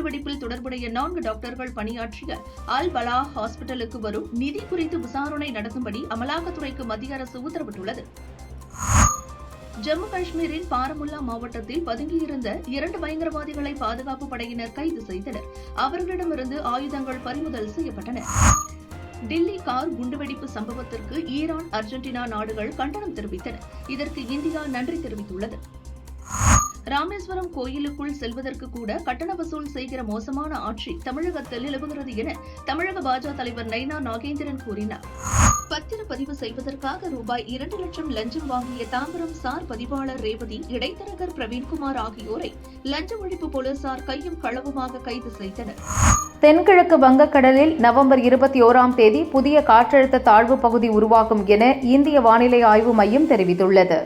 குண்டுவெடிப்பில் தொடர்புடைய 4 டாக்டர்கள் பணியாற்றிய அல் பலா ஹாஸ்பிட்டலுக்கு வரும் நிதி குறித்து விசாரணை நடத்தும்படி அமலாக்கத்துறைக்கு மத்திய அரசு உத்தரவிட்டுள்ளது. ஜம்மு காஷ்மீரின் பாரமுல்லா மாவட்டத்தில் பதுங்கியிருந்த 2 பயங்கரவாதிகளை பாதுகாப்பு படையினர் கைது செய்தனர். அவர்களிடமிருந்து ஆயுதங்கள் பறிமுதல் செய்யப்பட்டன. டில்லி கார் குண்டுவெடிப்பு சம்பவத்திற்கு ஈரான், அர்ஜென்டினா நாடுகள் கண்டனம் தெரிவித்தன. இதற்கு இந்தியா நன்றி தெரிவித்துள்ளது. ராமேஸ்வரம் கோயிலுக்குள் செல்வதற்கு கூட கட்டண வசூல் செய்கிற மோசமான ஆட்சி தமிழகத்தில் நிலவுகிறது என தமிழக பாஜக தலைவர் நைனா நாகேந்திரன் கூறினார். பத்திரப்பதிவு செய்வதற்காக ரூபாய் 2 லட்சம் லஞ்சம் வாங்கிய தாம்பரம் சார் பதிவாளர் ரேவதி, இடைத்தரகர் பிரவீன்குமார் ஆகியோரை லஞ்ச ஒழிப்பு போலீசார் கையும் களவுமாக கைது செய்தனர். தென்கிழக்கு வங்கக்கடலில் நவம்பர் 21ஆம் தேதி புதிய காற்றழுத்த தாழ்வு பகுதி உருவாகும் என இந்திய வானிலை ஆய்வு மையம் தெரிவித்துள்ளது.